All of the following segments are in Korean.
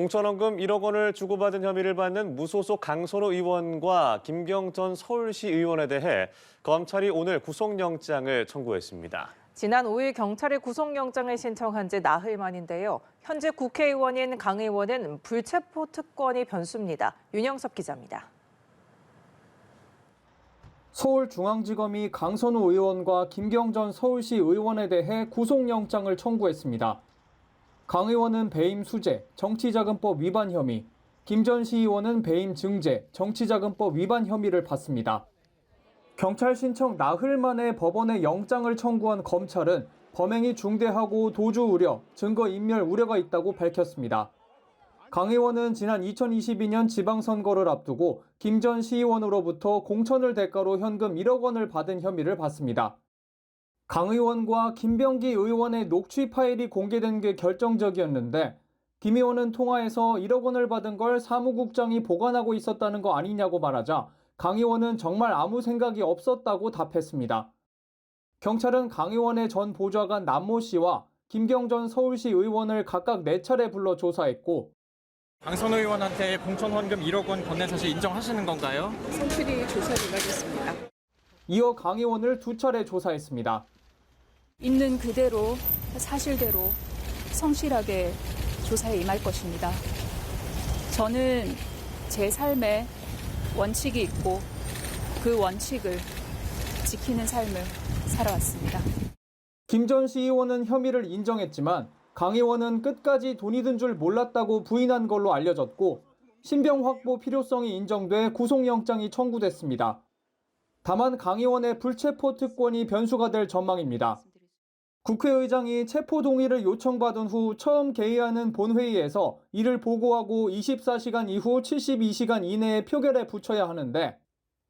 공천원금 1억 원을 주고받은 혐의를 받는 무소속 강선우 의원과 김경 전 서울시 의원에 대해 검찰이 오늘 구속영장을 청구했습니다. 지난 5일 경찰이 구속영장을 신청한 지 나흘 만인데요. 현재 국회의원인 강 의원은 불체포 특권이 변수입니다. 윤영섭 기자입니다. 서울중앙지검이 강선우 의원과 김경 전 서울시 의원에 대해 구속영장을 청구했습니다. 강 의원은 배임 수재, 정치자금법 위반 혐의, 김 전 시의원은 배임 증제, 정치자금법 위반 혐의를 받습니다. 경찰 신청 나흘 만에 법원에 영장을 청구한 검찰은 범행이 중대하고 도주 우려, 증거 인멸 우려가 있다고 밝혔습니다. 강 의원은 지난 2022년 지방선거를 앞두고 김 전 시의원으로부터 공천을 대가로 현금 1억 원을 받은 혐의를 받습니다. 강 의원과 김병기 의원의 녹취 파일이 공개된 게 결정적이었는데 김 의원은 통화에서 1억 원을 받은 걸 사무국장이 보관하고 있었다는 거 아니냐고 말하자 강 의원은 정말 아무 생각이 없었다고 답했습니다. 경찰은 강 의원의 전 보좌관 남모 씨와 김경 전 서울시 의원을 각각 4차례 불러 조사했고 강선우 의원한테 공천 헌금 1억 원 건넨 사실 인정하시는 건가요? 성실히 조사를 하겠습니다. 이어 강 의원을 2차례 조사했습니다. 있는 그대로 사실대로 성실하게 조사에 임할 것입니다. 저는 제 삶에 원칙이 있고 그 원칙을 지키는 삶을 살아왔습니다. 김 전 시의원은 혐의를 인정했지만 강 의원은 끝까지 돈이 든 줄 몰랐다고 부인한 걸로 알려졌고 신병 확보 필요성이 인정돼 구속영장이 청구됐습니다. 다만 강 의원의 불체포 특권이 변수가 될 전망입니다. 국회의장이 체포 동의를 요청받은 후 처음 개의하는 본회의에서 이를 보고하고 24시간 이후 72시간 이내에 표결에 붙여야 하는데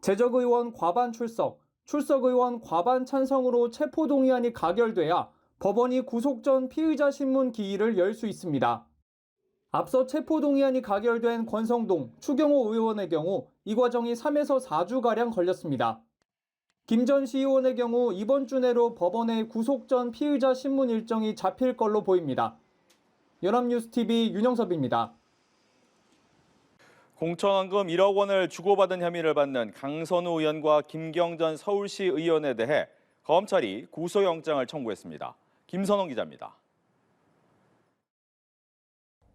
재적의원 과반 출석, 출석의원 과반 찬성으로 체포 동의안이 가결돼야 법원이 구속 전 피의자 신문 기일을 열 수 있습니다. 앞서 체포 동의안이 가결된 권성동, 추경호 의원의 경우 이 과정이 3에서 4주가량 걸렸습니다. 김 전 시의원의 경우 이번 주 내로 법원의 구속 전 피의자 신문 일정이 잡힐 걸로 보입니다. 연합뉴스TV 윤영섭입니다. 공천원금 1억 원을 주고받은 혐의를 받는 강선우 의원과 김경 전 서울시 의원에 대해 검찰이 구속영장을 청구했습니다. 김선홍 기자입니다.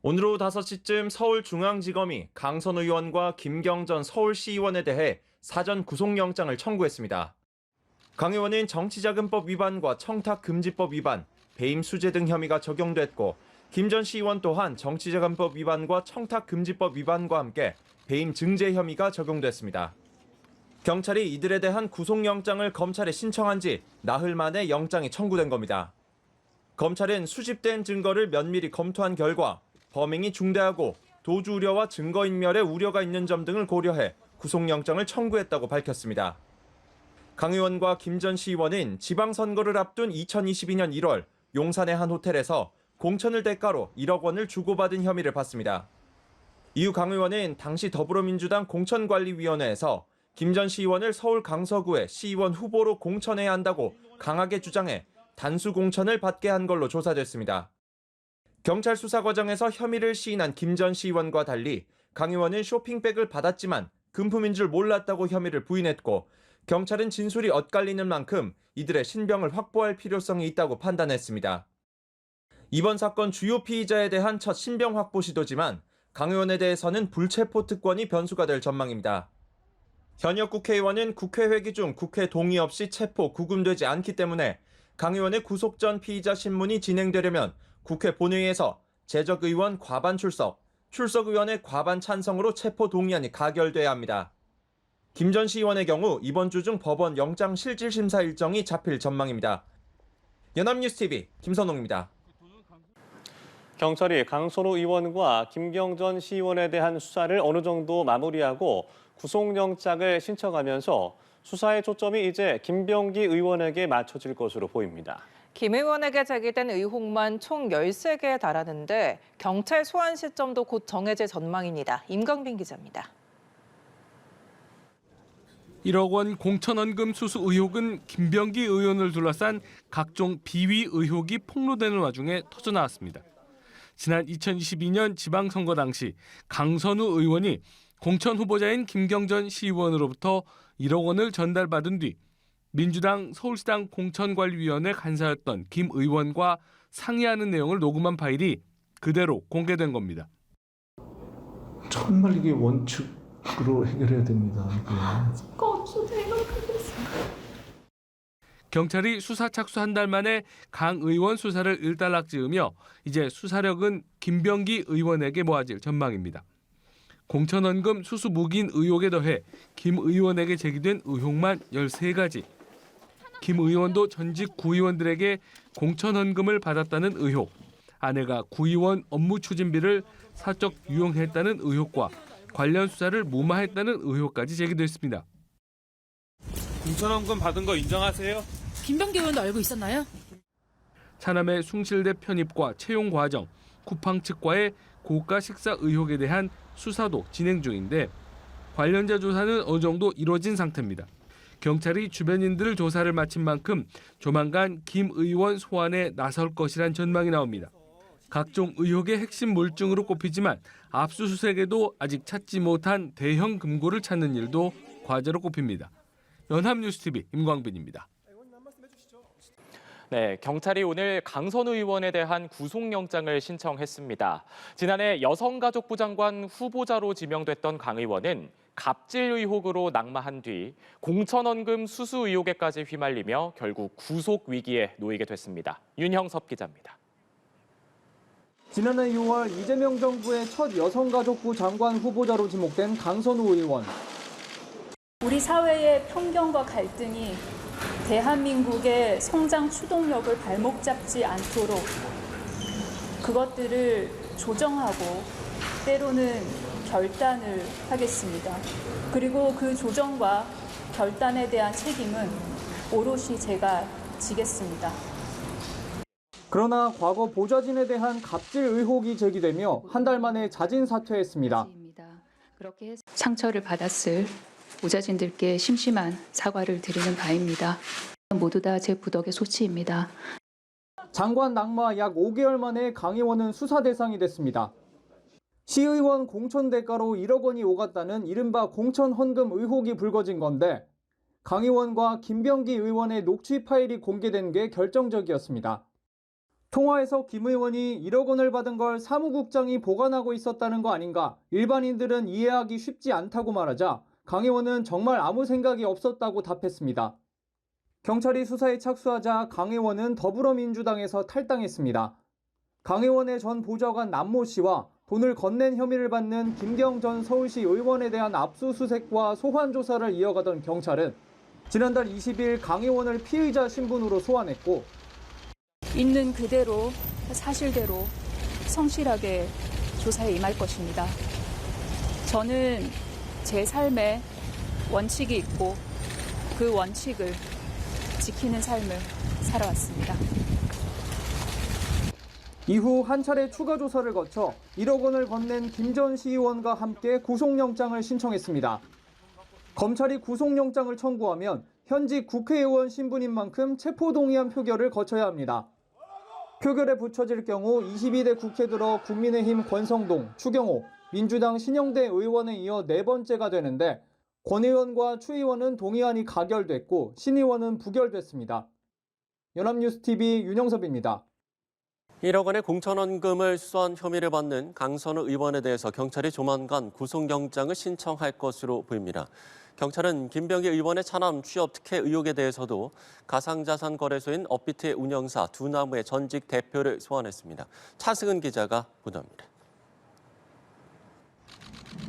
오늘 오후 5시쯤 서울중앙지검이 강선우 의원과 김경 전 서울시의원에 대해 사전 구속영장을 청구했습니다. 강 의원은 정치자금법 위반과 청탁금지법 위반, 배임 수재 등 혐의가 적용됐고 김 전 시의원 또한 정치자금법 위반과 청탁금지법 위반과 함께 배임 증제 혐의가 적용됐습니다. 경찰이 이들에 대한 구속영장을 검찰에 신청한 지 나흘 만에 영장이 청구된 겁니다. 검찰은 수집된 증거를 면밀히 검토한 결과 범행이 중대하고 도주 우려와 증거인멸의 우려가 있는 점 등을 고려해 구속영장을 청구했다고 밝혔습니다. 강 의원과 김 전 시의원은 지방선거를 앞둔 2022년 1월 용산의 한 호텔에서 공천을 대가로 1억 원을 주고받은 혐의를 받습니다. 이후 강 의원은 당시 더불어민주당 공천관리위원회에서 김 전 시의원을 서울 강서구의 시의원 후보로 공천해야 한다고 강하게 주장해 단수 공천을 받게 한 걸로 조사됐습니다. 경찰 수사 과정에서 혐의를 시인한 김 전 시의원과 달리 강 의원은 쇼핑백을 받았지만 금품인 줄 몰랐다고 혐의를 부인했고 경찰은 진술이 엇갈리는 만큼 이들의 신병을 확보할 필요성이 있다고 판단했습니다. 이번 사건 주요 피의자에 대한 첫 신병 확보 시도지만 강 의원에 대해서는 불체포 특권이 변수가 될 전망입니다. 현역 국회의원은 국회 회기 중 국회 동의 없이 체포, 구금되지 않기 때문에 강 의원의 구속 전 피의자 신문이 진행되려면 국회 본회의에서 재적 의원 과반 출석, 출석 의원의 과반 찬성으로 체포 동의안이 가결돼야 합니다. 김 전 시의원의 경우 이번 주 중 법원 영장 실질 심사 일정이 잡힐 전망입니다. 연합뉴스TV 김선홍입니다. 경찰이 강선우 의원과 김경 전 시의원에 대한 수사를 어느 정도 마무리하고 구속영장을 신청하면서 수사의 초점이 이제 김병기 의원에게 맞춰질 것으로 보입니다. 김 의원에게 제기된 의혹만 총 13개에 달하는데 경찰 소환 시점도 곧 정해질 전망입니다. 임강빈 기자입니다. 1억 원 공천원금 수수 의혹은 김병기 의원을 둘러싼 각종 비위 의혹이 폭로되는 와중에 터져나왔습니다. 지난 2022년 지방선거 당시 강선우 의원이 공천 후보자인 김경전 시의원으로부터 1억 원을 전달받은 뒤 민주당 서울시당 공천관리위원회 간사였던 김 의원과 상의하는 내용을 녹음한 파일이 그대로 공개된 겁니다. 정말 이게 원칙으로 해결해야 됩니다. 경찰이 수사 착수 한 달 만에 강 의원 수사를 일단락지으며 이제 수사력은 김병기 의원에게 모아질 전망입니다. 공천원금 수수 묵인 의혹에 더해 김 의원에게 제기된 의혹만 13가지. 김 의원도 전직 구의원들에게 공천헌금을 받았다는 의혹, 아내가 구의원 업무 추진비를 사적 유용했다는 의혹과 관련 수사를 무마했다는 의혹까지 제기됐습니다. 공천원금 받은 거 인정하세요? 김병기 의원도 알고 있었나요? 차남의 숭실대 편입과 채용 과정, 쿠팡 측과의 고가 식사 의혹에 대한 수사도 진행 중인데 관련자 조사는 어느 정도 이루어진 상태입니다. 경찰이 주변인들 조사를 마친 만큼 조만간 김 의원 소환에 나설 것이란 전망이 나옵니다. 각종 의혹의 핵심 물증으로 꼽히지만 압수수색에도 아직 찾지 못한 대형 금고를 찾는 일도 과제로 꼽힙니다. 연합뉴스TV 임광빈입니다. 네, 경찰이 오늘 강선우 의원에 대한 구속영장을 신청했습니다. 지난해 여성가족부 장관 후보자로 지명됐던 강 의원은 갑질 의혹으로 낙마한 뒤 공천원금 수수 의혹에까지 휘말리며 결국 구속 위기에 놓이게 됐습니다. 윤형섭 기자입니다. 지난해 6월 이재명 정부의 첫 여성가족부 장관 후보자로 지목된 강선우 의원. 우리 사회의 편견과 갈등이 대한민국의 성장 추동력을 발목 잡지 않도록 그것들을 조정하고 때로는 결단을 하겠습니다. 그리고 그 조정과 결단에 대한 책임은 오롯이 제가 지겠습니다. 그러나 과거 보좌진에 대한 갑질 의혹이 제기되며 한 달 만에 자진 사퇴했습니다. 그렇게 상처를 받았을 보좌진들께 심심한 사과를 드리는 바입니다. 모두 다 제 부덕의 소치입니다. 장관 낙마 약 5개월 만에 강 의원은 수사 대상이 됐습니다. 시의원 공천 대가로 1억 원이 오갔다는 이른바 공천 헌금 의혹이 불거진 건데 강 의원과 김병기 의원의 녹취 파일이 공개된 게 결정적이었습니다. 통화에서 김 의원이 1억 원을 받은 걸 사무국장이 보관하고 있었다는 거 아닌가 일반인들은 이해하기 쉽지 않다고 말하자 강 의원은 정말 아무 생각이 없었다고 답했습니다. 경찰이 수사에 착수하자 강 의원은 더불어민주당에서 탈당했습니다. 강 의원의 전 보좌관 남모 씨와 돈을 건넨 혐의를 받는 김경전 서울시 의원에 대한 압수수색과 소환 조사를 이어가던 경찰은 지난달 20일 강 의원을 피의자 신분으로 소환했고 있는 그대로 사실대로 성실하게 조사에 임할 것입니다. 저는 제 삶에 원칙이 있고 그 원칙을 지키는 삶을 살아왔습니다. 이후 한 차례 추가 조사를 거쳐 1억 원을 건넨 김 전 시의원과 함께 구속영장을 신청했습니다. 검찰이 구속영장을 청구하면 현직 국회의원 신분인 만큼 체포동의안 표결을 거쳐야 합니다. 표결에 붙여질 경우 22대 국회 들어 국민의힘 권성동, 추경호, 민주당 신영대 의원에 이어 4번째가 되는데 권 의원과 추 의원은 동의안이 가결됐고 신 의원은 부결됐습니다. 연합뉴스TV 윤영섭입니다. 1억 원의 공천원금을 수수한 혐의를 받는 강선우 의원에 대해서 경찰이 조만간 구속영장을 신청할 것으로 보입니다. 경찰은 김병기 의원의 차남 취업 특혜 의혹에 대해서도 가상자산 거래소인 업비트의 운영사 두나무의 전직 대표를 소환했습니다. 차승은 기자가 보도합니다.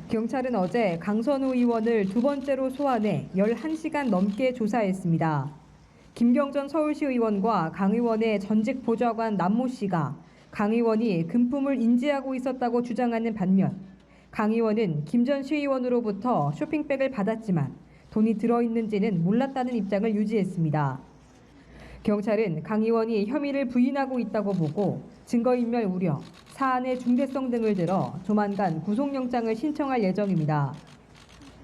경찰은 어제 강선우 의원을 두 번째로 소환해 11시간 넘게 조사했습니다. 김경전 서울시 의원과 강 의원의 전직 보좌관 남모 씨가 강 의원이 금품을 인지하고 있었다고 주장하는 반면 강 의원은 김 전 시의원으로부터 쇼핑백을 받았지만 돈이 들어있는지는 몰랐다는 입장을 유지했습니다. 경찰은 강 의원이 혐의를 부인하고 있다고 보고 증거인멸 우려, 사안의 중대성 등을 들어 조만간 구속영장을 신청할 예정입니다.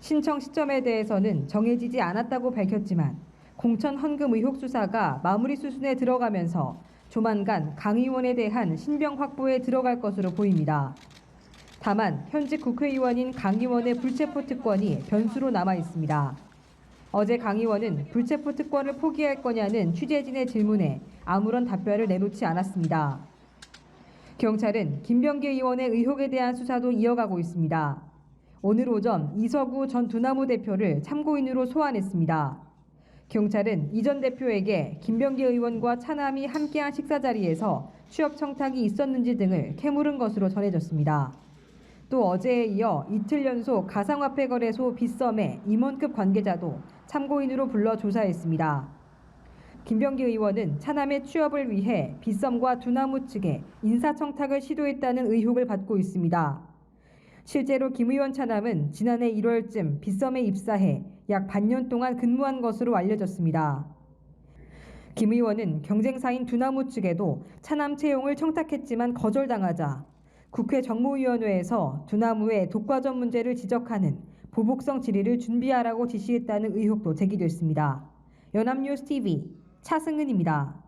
신청 시점에 대해서는 정해지지 않았다고 밝혔지만 공천 헌금 의혹 수사가 마무리 수순에 들어가면서 조만간 강 의원에 대한 신병 확보에 들어갈 것으로 보입니다. 다만 현직 국회의원인 강 의원의 불체포 특권이 변수로 남아 있습니다. 어제 강 의원은 불체포 특권을 포기할 거냐는 취재진의 질문에 아무런 답변을 내놓지 않았습니다. 경찰은 김병기 의원의 의혹에 대한 수사도 이어가고 있습니다. 오늘 오전 이석우 전 두나무 대표를 참고인으로 소환했습니다. 경찰은 이 전 대표에게 김병기 의원과 차남이 함께한 식사 자리에서 취업 청탁이 있었는지 등을 캐물은 것으로 전해졌습니다. 또 어제에 이어 이틀 연속 가상화폐 거래소 빗썸의 임원급 관계자도 참고인으로 불러 조사했습니다. 김병기 의원은 차남의 취업을 위해 빗썸과 두나무 측에 인사청탁을 시도했다는 의혹을 받고 있습니다. 실제로 김 의원 차남은 지난해 1월쯤 빗썸에 입사해 약 반년 동안 근무한 것으로 알려졌습니다. 김 의원은 경쟁사인 두나무 측에도 차남 채용을 청탁했지만 거절당하자 국회 정무위원회에서 두나무의 독과점 문제를 지적하는 보복성 질의를 준비하라고 지시했다는 의혹도 제기됐습니다. 연합뉴스 TV 차승은입니다.